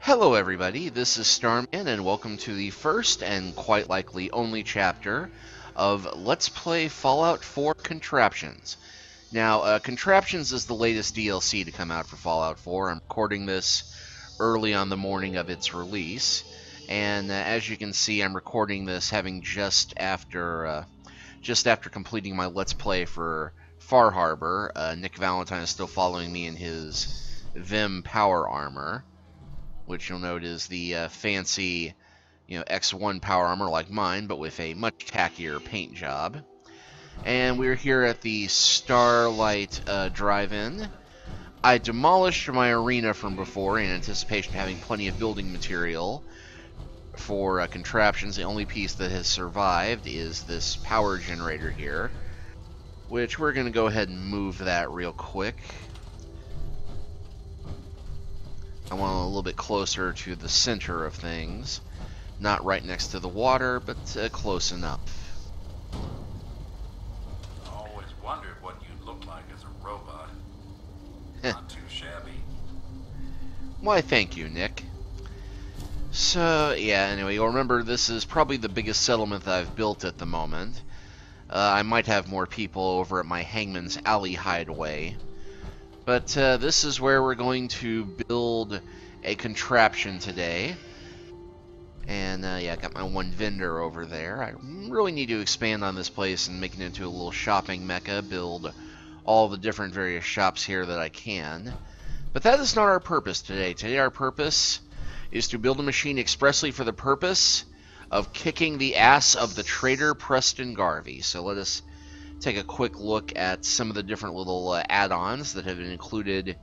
Hello everybody, this is Starman and welcome to the first and quite likely only chapter of Let's Play Fallout 4 Contraptions. Now, Contraptions is the latest DLC to come out for Fallout 4. I'm recording this early on the morning of its release, and as you can see, I'm recording this having just after completing my Let's Play for Far Harbor. Nick Valentine is still following me in his Vim power armor, which you'll note is the fancy, X1 power armor like mine, but with a much tackier paint job. And we're here at the Starlight Drive-In. I demolished my arena from before in anticipation of having plenty of building material for Contraptions. The only piece that has survived is this power generator here, which we're going to go ahead and move that real quick. I want a little bit closer to the center of things. Not right next to the water, but close enough. I always wondered what you'd look like as a robot. Not too shabby. Why, thank you, Nick. So, yeah, anyway, you'll remember this is probably the biggest settlement that I've built at the moment. I might have more people over at my Hangman's Alley hideaway. But this is where we're going to build a contraption today. And yeah, I got my one vendor over there. I really need to expand on this place and make it into a little shopping mecca, build all the different various shops here that I can. But that is not our purpose today. Today our purpose is to build a machine expressly for the purpose of kicking the ass of the Traitor Preston Garvey. So let us take a quick look at some of the different little add-ons that have been included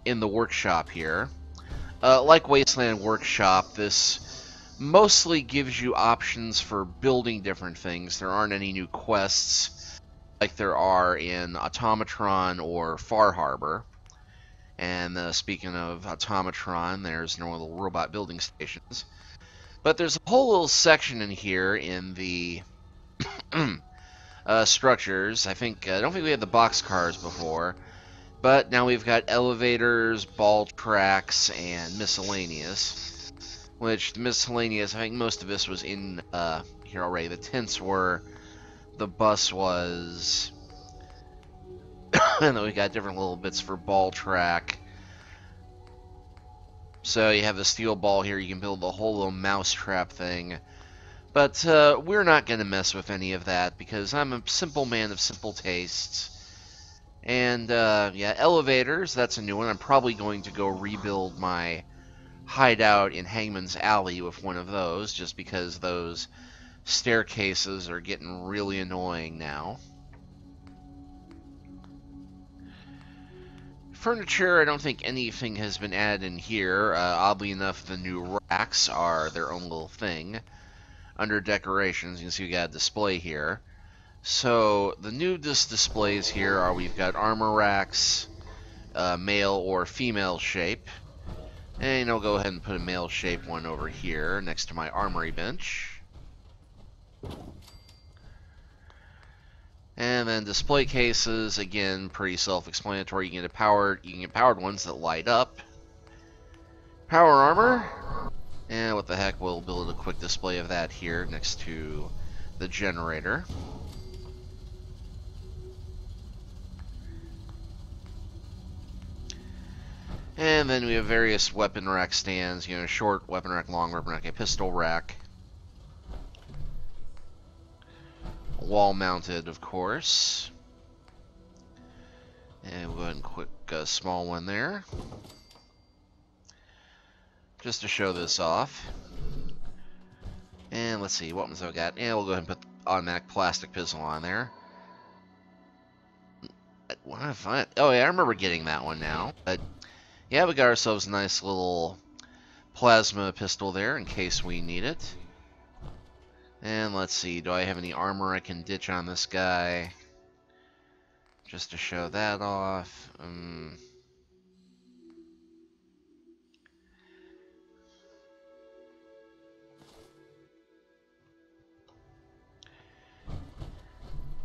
in the workshop here. Like Wasteland Workshop, this mostly gives you options for building different things. There aren't any new quests like there are in Automatron or Far Harbor. And speaking of Automatron, there's no little robot building stations. But there's a whole little section in here in the structures. I don't think we had the boxcars before, but now we've got elevators, ball tracks, and miscellaneous. Which the miscellaneous, I think most of this was in here already. The tents were, the bus was, and then we got different little bits for ball track. So you have the steel ball here. You can build the whole little mousetrap thing. But we're not going to mess with any of that because I'm a simple man of simple tastes. And yeah, elevators, that's a new one. I'm probably going to go rebuild my hideout in Hangman's Alley with one of those, just because those staircases are getting really annoying now. Furniture, I don't think anything has been added in here. Oddly enough, the new racks are their own little thing. Under decorations, you can see we got a display here. So the new displays here are, we've got armor racks, male or female shape. And I'll go ahead and put a male shape one over here next to my armory bench. And then display cases, again, pretty self-explanatory. You can get powered ones that light up. Power armor. And what the heck, we'll build a quick display of that here next to the generator. And then we have various weapon rack stands, short weapon rack, long weapon rack, a pistol rack. Wall mounted, of course. And we'll go ahead and quick small one there, just to show this off. And let's see, what ones have I got? Yeah, we'll go ahead and put the automatic plastic pistol on there. What did I find? Oh yeah, I remember getting that one now. But yeah, we got ourselves a nice little plasma pistol there in case we need it. And let's see, do I have any armor I can ditch on this guy? Just to show that off.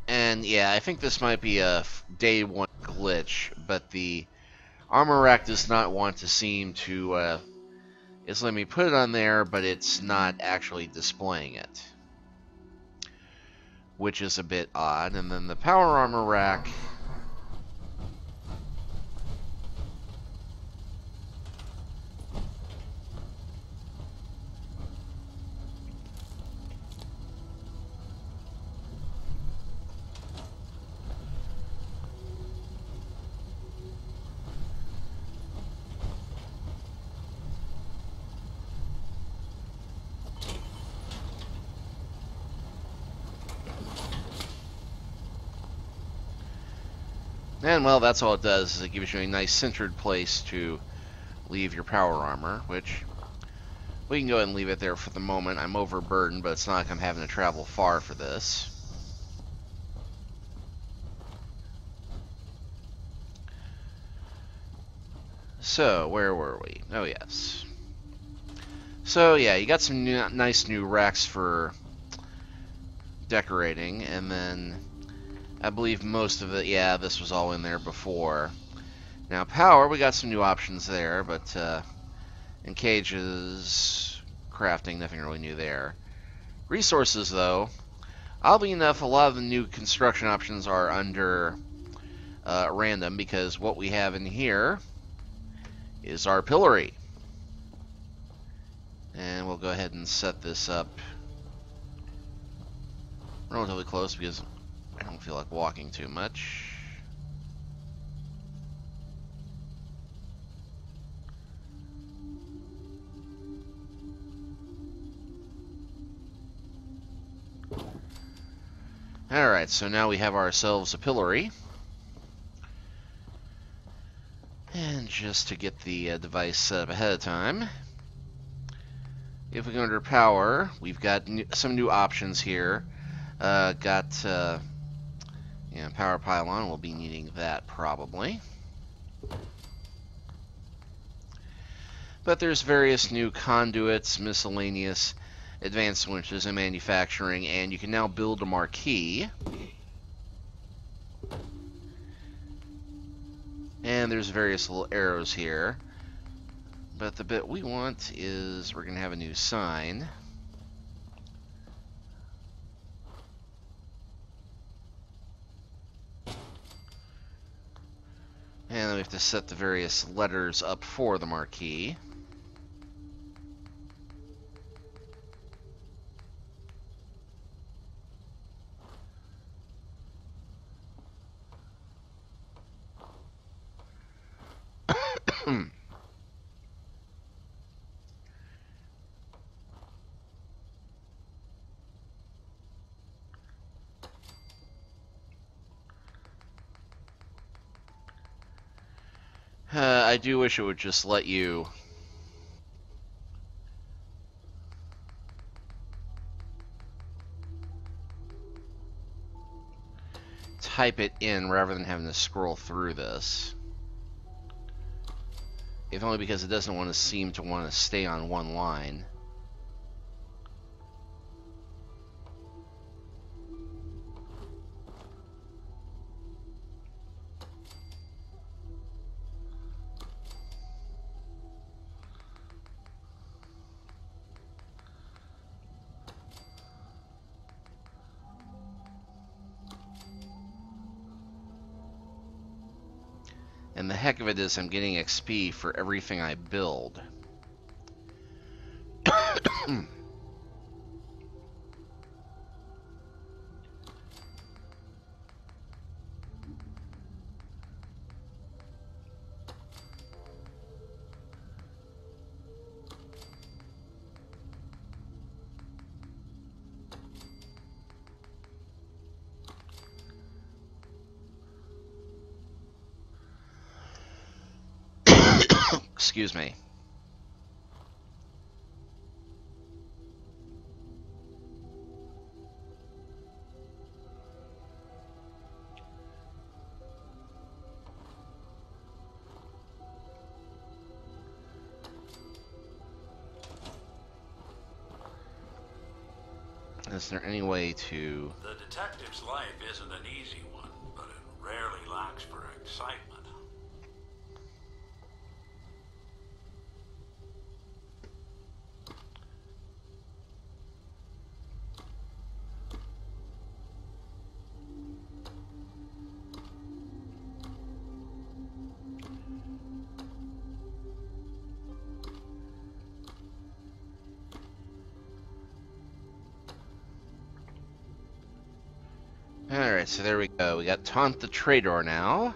And yeah, I think this might be a day one glitch, but the armor rack does not want to seem to It's letting me put it on there, but it's not actually displaying it, which is a bit odd. And then the power armor rack. And, well, that's all it does, is it gives you a nice centered place to leave your power armor, which we can go ahead and leave it there for the moment. I'm overburdened, but it's not like I'm having to travel far for this. So, where were we? Oh, yes. So, yeah, you got some nice new racks for decorating, and then I believe most of it, yeah, this was all in there before. Now, power, we got some new options there, but in cages, crafting, nothing really new there. Resources, though, oddly enough, a lot of the new construction options are under random, because what we have in here is our pillory. And we'll go ahead and set this up relatively close, because I don't feel like walking too much. Alright, so now we have ourselves a pillory. And just to get the device set up ahead of time, if we go under power, we've got some new options here. Power pylon, we'll be needing that probably. But there's various new conduits, miscellaneous, advanced winches in manufacturing, and you can now build a marquee. And there's various little arrows here. But the bit we want is we're going to have a new sign. And then we have to set the various letters up for the marquee. I do wish it would just let you type it in rather than having to scroll through this. If only because it doesn't want to seem to want to stay on one line. And the heck of it is I'm getting XP for everything I build. Excuse me. Is there any way to... The detective's life isn't an easy one, but it rarely lacks for excitement. Alright, so there we go. We got Taunt the Traitor now.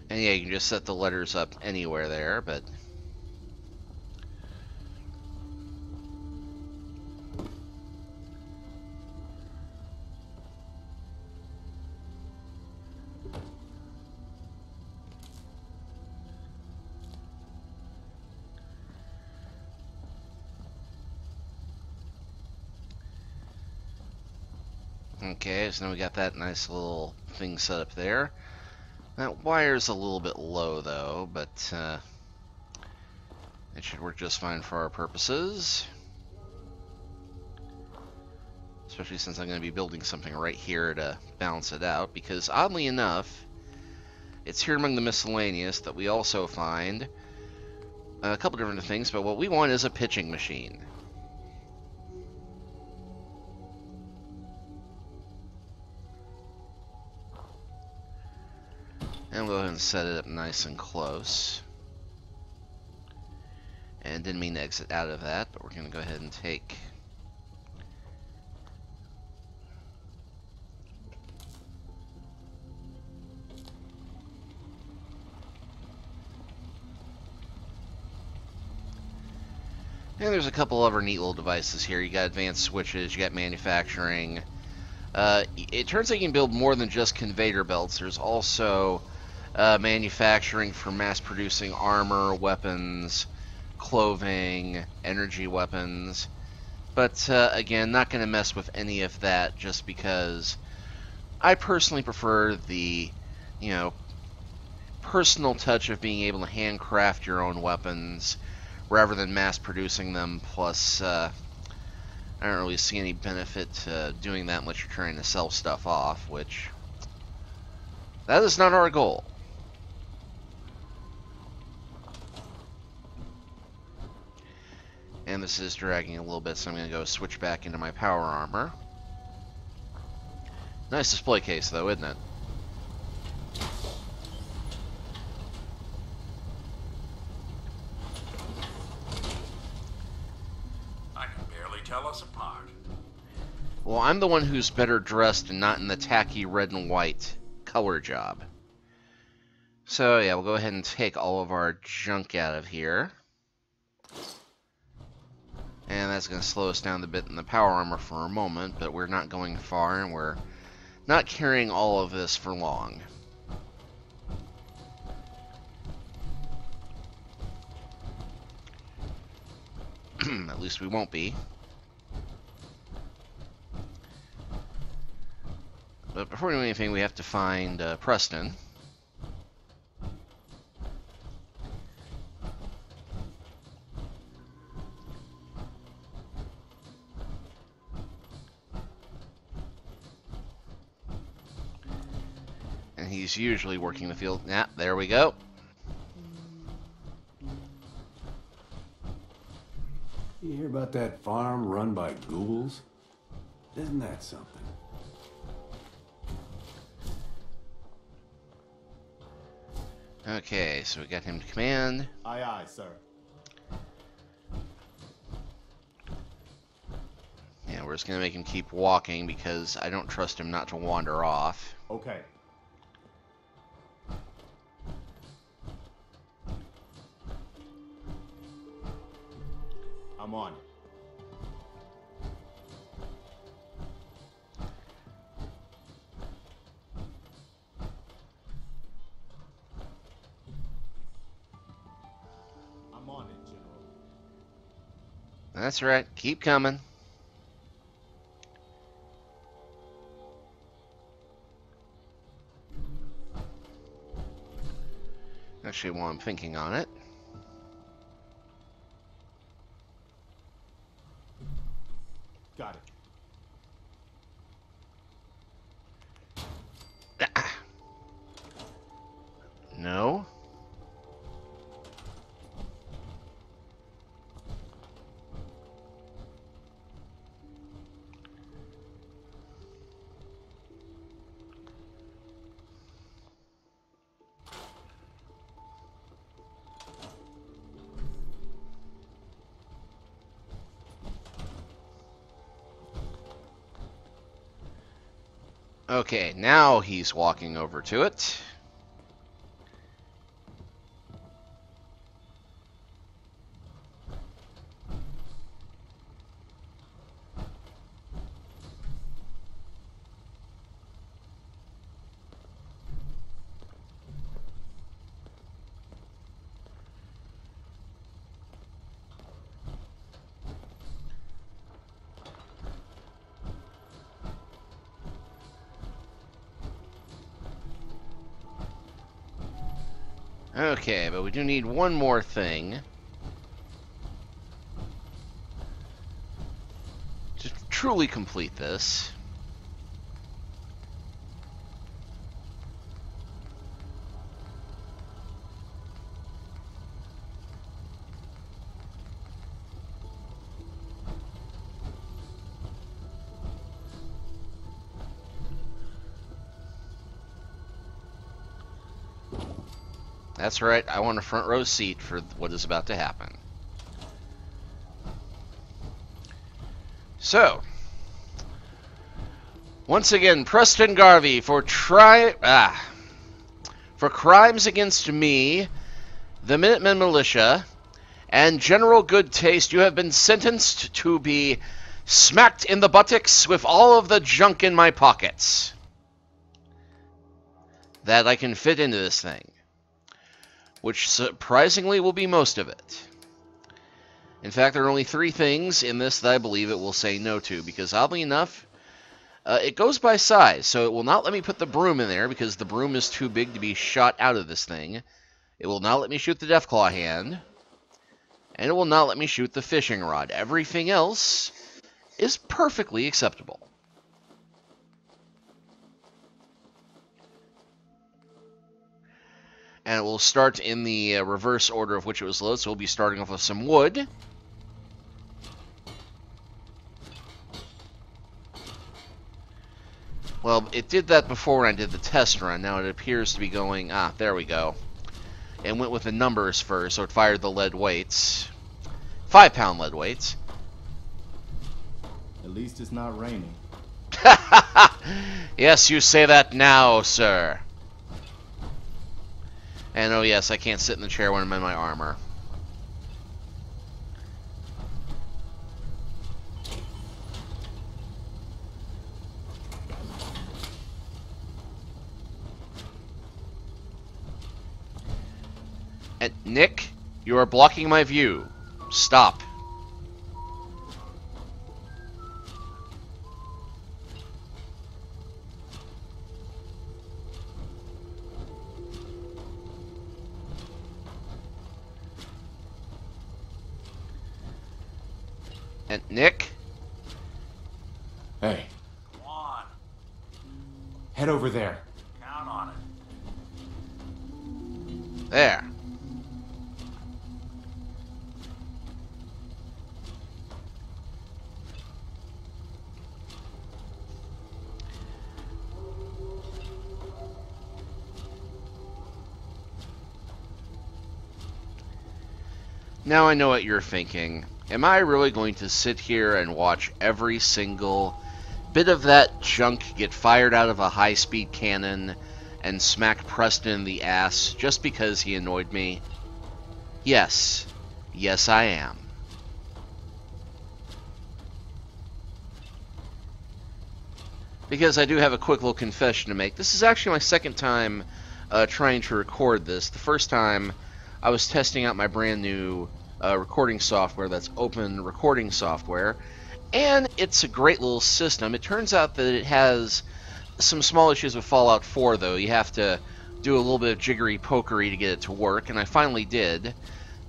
And yeah, you can just set the letters up anywhere there, but... Okay, so now we got that nice little thing set up there. That wire's a little bit low, though, but it should work just fine for our purposes. Especially since I'm going to be building something right here to balance it out, because oddly enough, it's here among the miscellaneous that we also find a couple different things, but what we want is a pitching machine. And we'll go ahead and set it up nice and close. And didn't mean to exit out of that, but we're going to go ahead and take... And there's a couple other neat little devices here. You got advanced switches, you got manufacturing. It turns out you can build more than just conveyor belts. There's also manufacturing for mass-producing armor, weapons, clothing, energy weapons. But again, not going to mess with any of that just because I personally prefer the, personal touch of being able to handcraft your own weapons rather than mass-producing them. Plus, I don't really see any benefit to doing that unless you're trying to sell stuff off, which that is not our goal. And this is dragging a little bit, so I'm going to go switch back into my power armor. Nice display case, though, isn't it? I can barely tell us apart. Well, I'm the one who's better dressed and not in the tacky red and white color job. So, yeah, we'll go ahead and take all of our junk out of here. And that's going to slow us down a bit in the power armor for a moment, but we're not going far, and we're not carrying all of this for long. At least we won't be. But before we do anything, we have to find Preston. And he's usually working the field. Yeah, there we go. You hear about that farm run by ghouls? Isn't that something? Okay, so we got him to command. Aye, aye, sir. Yeah, we're just going to make him keep walking because I don't trust him not to wander off. Okay. I'm on it. I'm on it, General. That's right, keep coming. Actually, while I'm thinking on it, Got it. no. Okay, now he's walking over to it. Okay, but we do need one more thing to truly complete this. That's right, I want a front row seat for what is about to happen. So, once again, Preston Garvey, for crimes against me, the Minutemen Militia, and general good taste, you have been sentenced to be smacked in the buttocks with all of the junk in my pockets that I can fit into this thing, which surprisingly will be most of it. In fact, there are only 3 things in this that I believe it will say no to, because oddly enough, it goes by size, so it will not let me put the broom in there because the broom is too big to be shot out of this thing. It will not let me shoot the Deathclaw hand, and it will not let me shoot the fishing rod. Everything else is perfectly acceptable. And it will start in the reverse order of which it was loaded, so we'll be starting off with some wood. Well, it did that before when I did the test run. Now it appears to be going... Ah, there we go. It went with the numbers first, so it fired the lead weights. 5-pound lead weights. At least it's not raining. Yes, you say that now, sir. And oh yes, I can't sit in the chair when I'm in my armor. And Nick, you are blocking my view. Stop. And Nick? Hey, Come on. head over there. Count on it. There. Now I know what you're thinking. Am I really going to sit here and watch every single bit of that junk get fired out of a high-speed cannon and smack Preston in the ass just because he annoyed me? Yes. Yes, I am. Because I do have a quick little confession to make. This is actually my second time trying to record this. The first time I was testing out my brand new recording software that's open recording software, and it's a great little system. It turns out that it has some small issues with Fallout 4, though. You have to do a little bit of jiggery pokery to get it to work, and I finally did.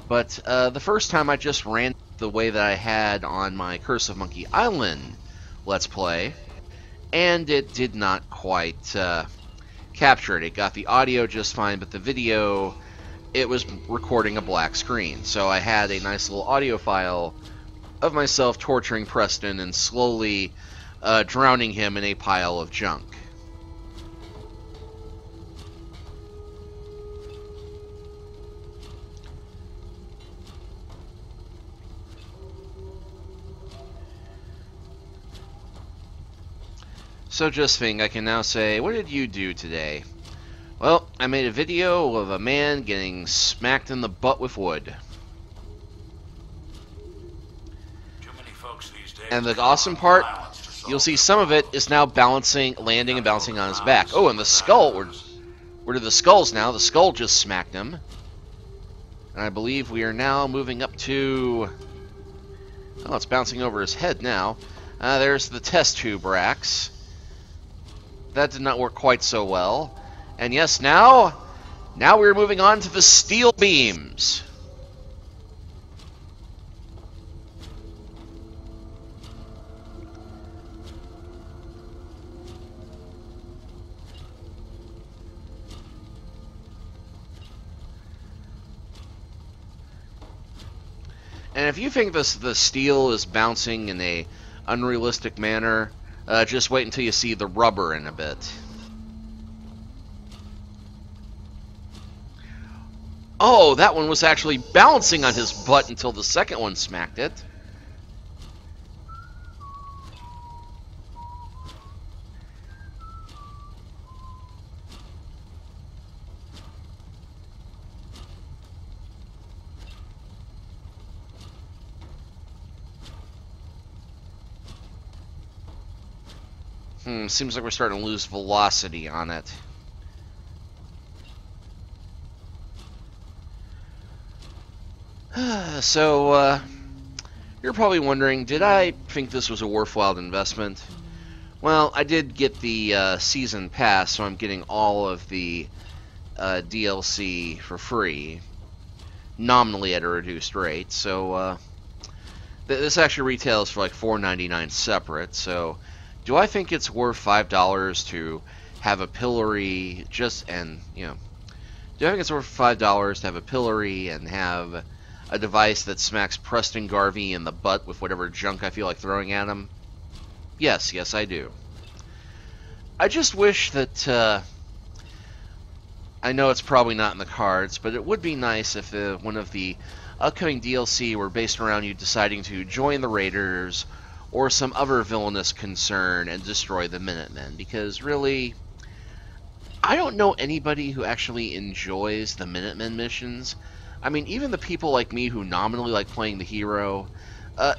But the first time I just ran the way that I had on my Curse of Monkey Island Let's Play, and it did not quite capture it. It got the audio just fine, but the video, it was recording a black screen. So I had a nice little audio file of myself torturing Preston and slowly drowning him in a pile of junk. So Josephine, I can now say, what did you do today? Well, I made a video of a man getting smacked in the butt with wood. Too many folks these days. And the awesome part, you'll see some of it is now balancing, landing and bouncing on his back. Oh, and the skull, where did the skulls now? The skull just smacked him. And I believe we are now moving up to... Oh, it's bouncing over his head now. There's the test tube racks. That did not work quite so well. And yes, now we're moving on to the steel beams. And if you think the steel is bouncing in a unrealistic manner, just wait until you see the rubber in a bit. Oh, that one was actually bouncing on his butt until the second one smacked it. Seems like we're starting to lose velocity on it. So, you're probably wondering, did I think this was a worthwhile investment? Well, I did get the season pass, so I'm getting all of the DLC for free, nominally at a reduced rate. So, this actually retails for like $4.99 separate. So, do I think it's worth $5 to have a pillory do I think it's worth $5 to have a pillory and have a device that smacks Preston Garvey in the butt with whatever junk I feel like throwing at him? Yes, I do. I just wish that, I know it's probably not in the cards, but it would be nice if one of the upcoming DLC were based around you deciding to join the Raiders or some other villainous concern and destroy the Minutemen, because really, I don't know anybody who actually enjoys the Minutemen missions. I mean, even the people like me who nominally like playing the hero,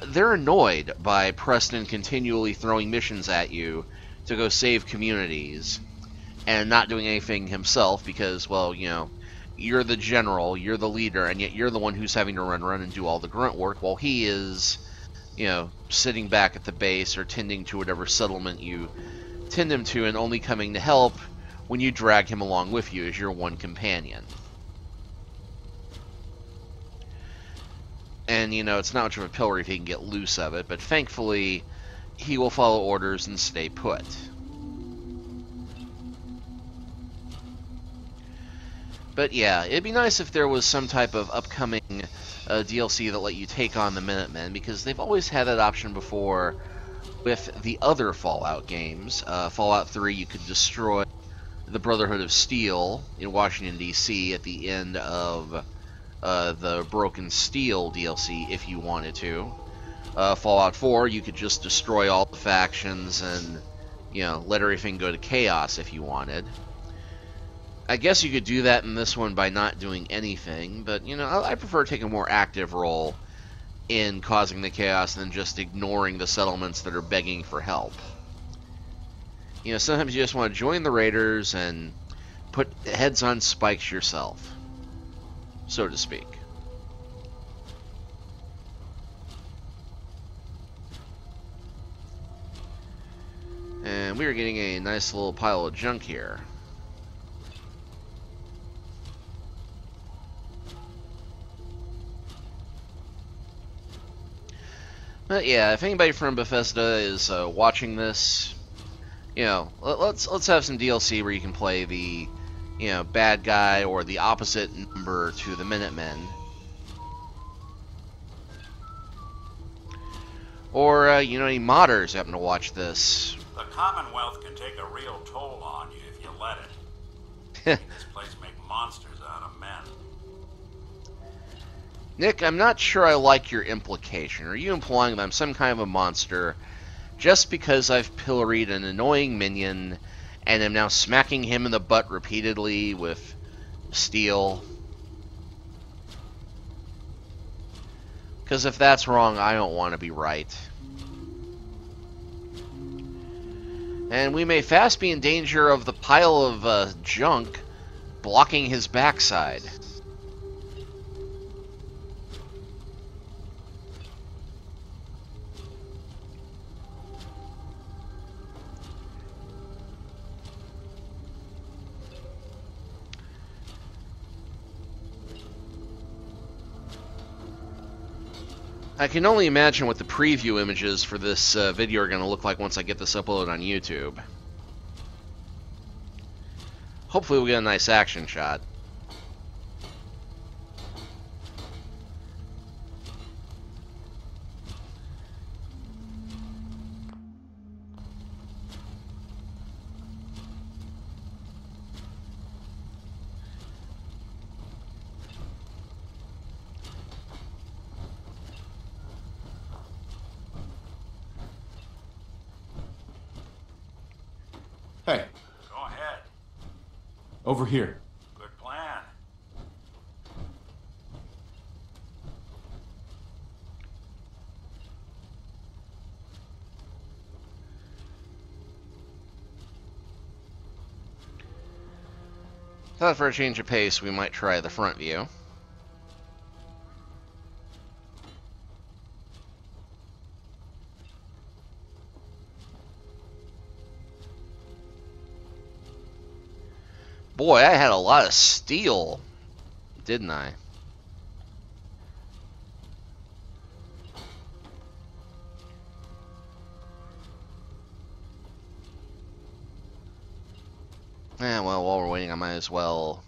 they're annoyed by Preston continually throwing missions at you to go save communities and not doing anything himself because, well, you know, you're the general, you're the leader, and yet you're the one who's having to run and do all the grunt work while he is, you know, sitting back at the base or tending to whatever settlement you tend him to and only coming to help when you drag him along with you as your one companion. And, you know, it's not much of a pillory if he can get loose of it, but thankfully, he will follow orders and stay put. But yeah, it'd be nice if there was some type of upcoming DLC that let you take on the Minutemen, because they've always had that option before with the other Fallout games. Fallout 3, you could destroy the Brotherhood of Steel in Washington, D.C. at the end of the Broken Steel DLC if you wanted to. Fallout 4, you could just destroy all the factions and, you know, let everything go to chaos if you wanted. I guess you could do that in this one by not doing anything, but, you know, I prefer taking a more active role in causing the chaos than just ignoring the settlements that are begging for help. You know, sometimes you just want to join the Raiders and put heads on spikes yourself, so to speak. And we are getting a nice little pile of junk here. But yeah, if anybody from Bethesda is watching this, you know, let's have some DLC where you can play the, you know, bad guy or the opposite number to the Minutemen. Or, you know, any modders happen to watch this. The Commonwealth can take a real toll on you if you let it. This place make monsters out of men. Nick, I'm not sure I like your implication. Are you implying that I'm some kind of a monster just because I've pilloried an annoying minion and am now smacking him in the butt repeatedly with steel. Because if that's wrong, I don't want to be right. And we may fast be in danger of the pile of junk blocking his backside. I can only imagine what the preview images for this video are going to look like once I get this uploaded on YouTube. Hopefully we'll get a nice action shot. Hey, Go ahead. over here. Good plan. Thought for a change of pace, we might try the front view. Boy, I had a lot of steel, didn't I? Yeah, well, while we're waiting, I might as well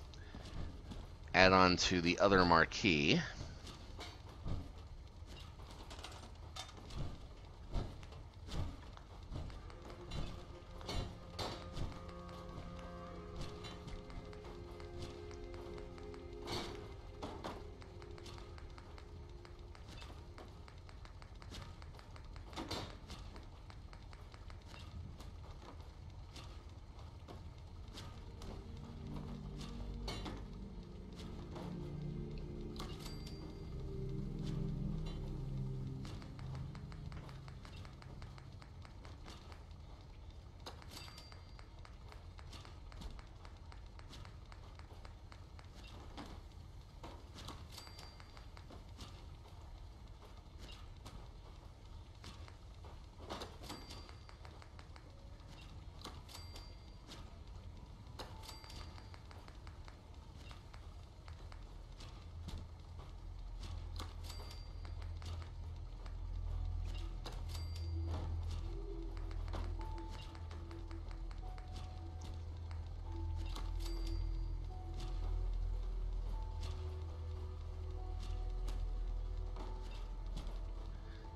add on to the other marquee.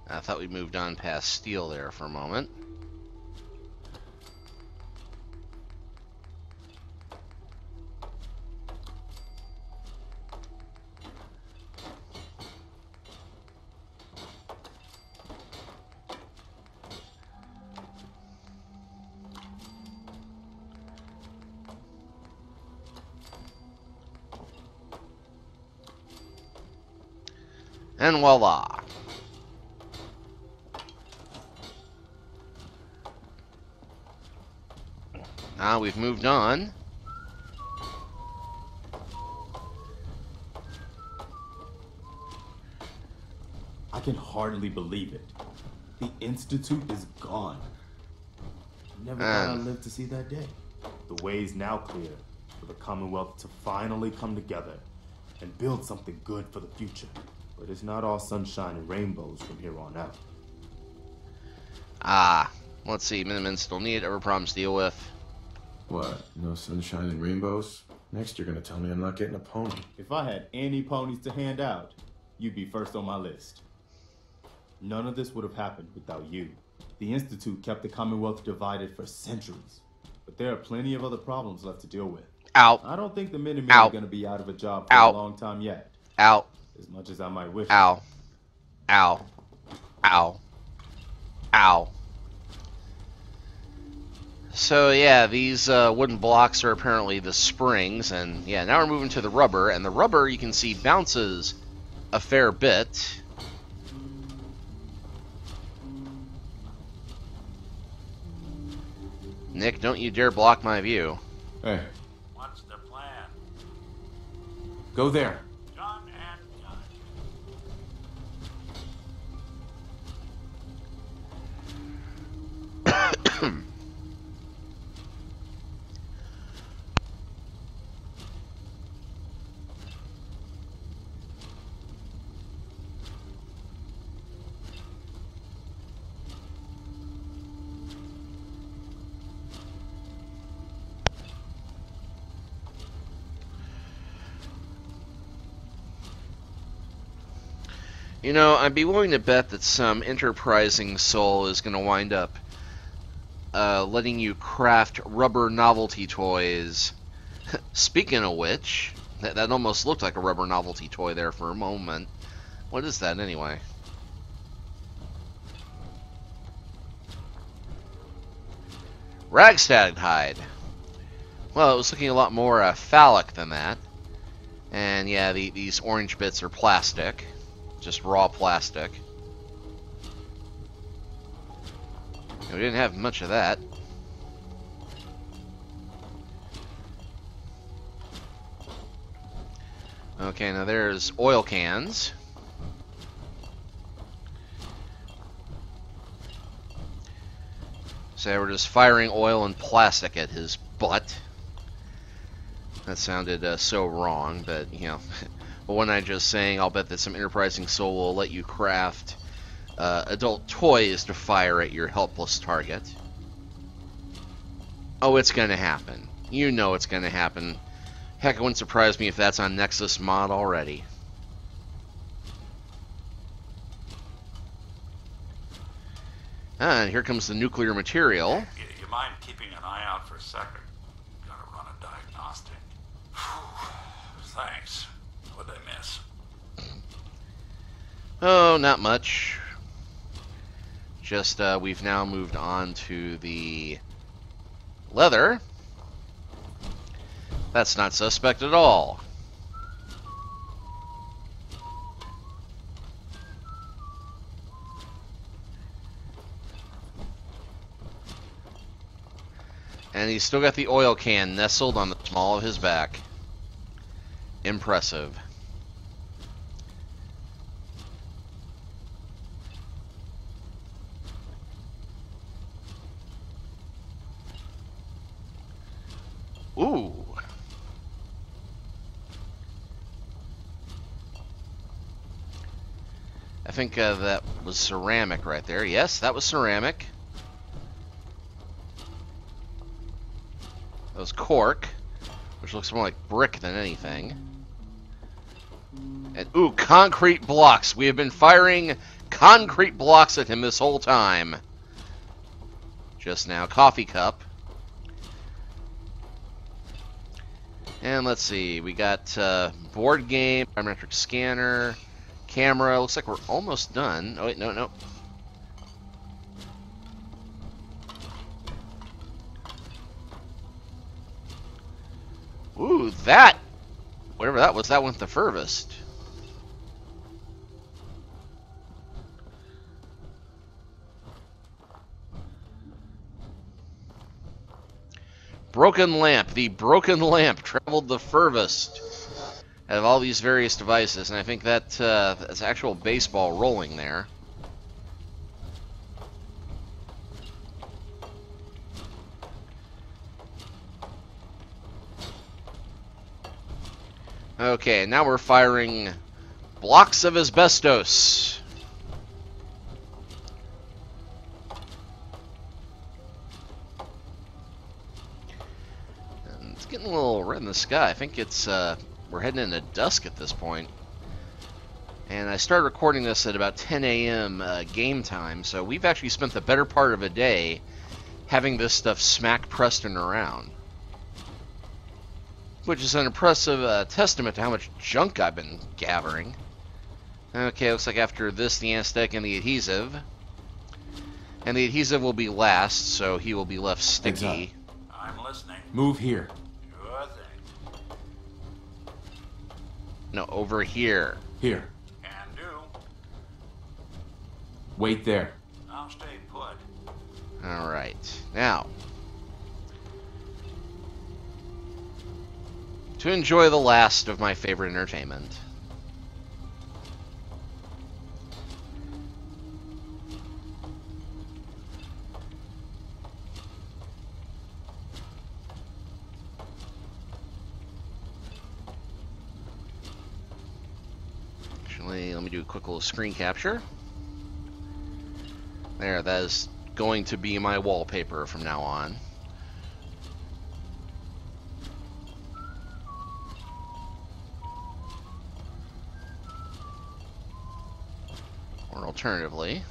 I thought we moved on past steel there for a moment. And voila! Now we've moved on. I can hardly believe it. The Institute is gone. Never thought I'd live to see that day. The way is now clear for the Commonwealth to finally come together and build something good for the future. But it's not all sunshine and rainbows from here on out. Let's see. Miniman still need other problems to deal with. What? No sunshine and rainbows? Next you're gonna tell me I'm not getting a pony. If I had any ponies to hand out, you'd be first on my list. None of this would have happened without you. The Institute kept the Commonwealth divided for centuries. But there are plenty of other problems left to deal with. Out. I don't think the Minutemen are going to be out of a job for a long time yet. Out. As much as I might wish. Ow. Ow. Ow. Ow. So yeah, these wooden blocks are apparently the springs, and yeah, now we're moving to the rubber, and the rubber you can see bounces a fair bit. Nick, don't you dare block my view. Hey, What's the plan? Go there. Done and done. You know, I'd be willing to bet that some enterprising soul is going to wind up letting you craft rubber novelty toys. Speaking of which, that almost looked like a rubber novelty toy there for a moment. What is that anyway? Ragstag hide. Well, it was looking a lot more phallic than that. And yeah, these orange bits are plastic. Just raw plastic. We didn't have much of that. Okay, now there's oil cans. So we're just firing oil and plastic at his butt. That sounded so wrong, but you know. But when I just saying, I'll bet that some enterprising soul will let you craft adult toys to fire at your helpless target. Oh, it's going to happen. You know it's going to happen. Heck, it wouldn't surprise me if that's on Nexus mod already. And here comes the nuclear material. You mind keeping an eye out for a second? Gotta run a diagnostic. Thanks. What'd I miss? Oh, not much. Just, we've now moved on to the leather. That's not suspect at all. And he's still got the oil can nestled on the small of his back. Impressive. Ooh. I think that was ceramic right there. Yes, that was ceramic. That was cork, which looks more like brick than anything. And ooh, concrete blocks. We have been firing concrete blocks at him this whole time. Just now, coffee cup. And let's see, we got board game, biometric scanner, camera. Looks like we're almost done. Oh wait, no. Ooh, that! Whatever that was, that went the furthest. Broken lamp. The broken lamp traveled the furthest out of all these various devices, and I think that that's actual baseball rolling there. Okay, now we're firing blocks of asbestos. And it's getting a little red in the sky. I think it's we're heading into dusk at this point. And I started recording this at about 10 a.m. Game time, so we've actually spent the better part of a day having this stuff smack Preston around. Which is an impressive testament to how much junk I've been gathering. Okay, looks like after this, the anesthetic and the adhesive. And the adhesive will be last, so he will be left Heads up. sticky. I'm listening. Move here. Sure thing. No, over here. Here. Can do. Wait there. I'll stay put. Alright. Now, to enjoy the last of my favorite entertainment. Actually, let me do a quick little screen capture. There, that is going to be my wallpaper from now on. Or alternatively,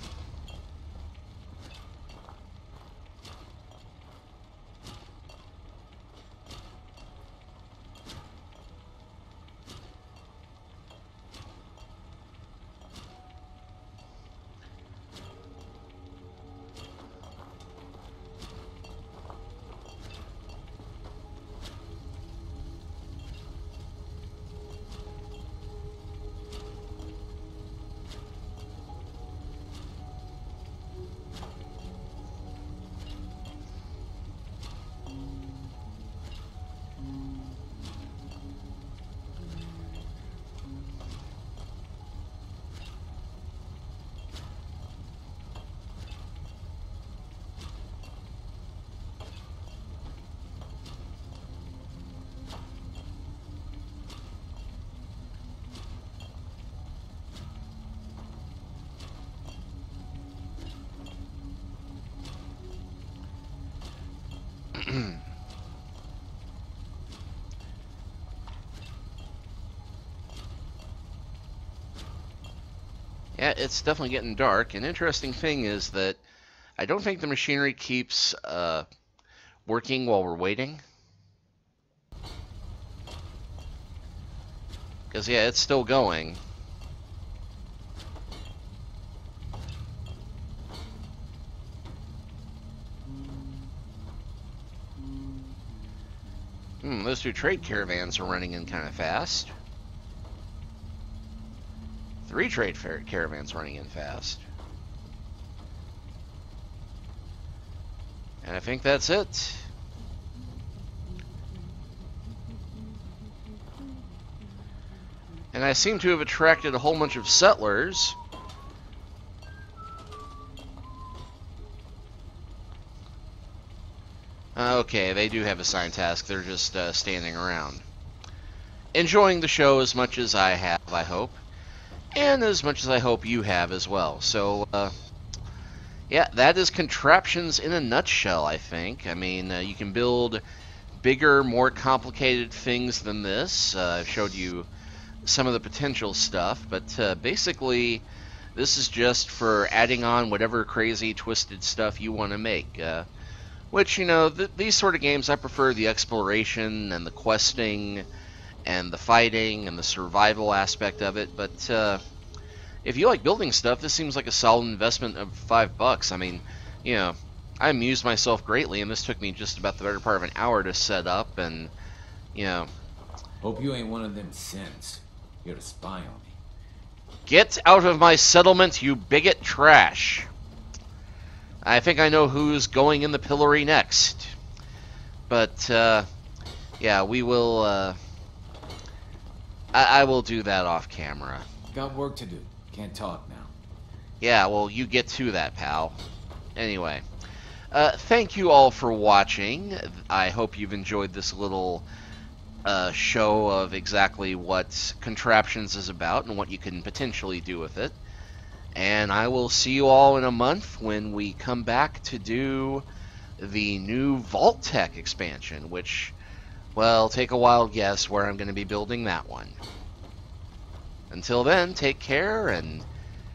yeah, it's definitely getting dark. An interesting thing is that I don't think the machinery keeps working while we're waiting. Because, yeah, it's still going. Those two trade caravans are running in kind of fast. 3 trade caravans running in fast. And I think that's it. And I seem to have attracted a whole bunch of settlers. Okay, they do have a signed task. They're just standing around. Enjoying the show as much as I have, I hope. And as much as I hope you have as well. So, yeah, that is Contraptions in a nutshell, I think. I mean, you can build bigger, more complicated things than this. I've showed you some of the potential stuff, but basically, this is just for adding on whatever crazy, twisted stuff you want to make. Which, you know, these sort of games, I prefer the exploration and the questing and the fighting and the survival aspect of it, but if you like building stuff, this seems like a solid investment of $5. I mean, you know, I amused myself greatly, and this took me just about the better part of an hour to set up, and, you know... Hope you ain't one of them synths. You're to spy on me. Get out of my settlement, you bigot trash! I think I know who's going in the pillory next. But, yeah, we will, I will do that off camera. Got work to do. Can't talk now. Yeah, well, you get to that, pal. Anyway, thank you all for watching. I hope you've enjoyed this little show of exactly what Contraptions is about and what you can potentially do with it. And I will see you all in a month when we come back to do the new Vault Tech expansion, which, well, take a wild guess where I'm going to be building that one. Until then, take care and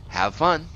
have fun.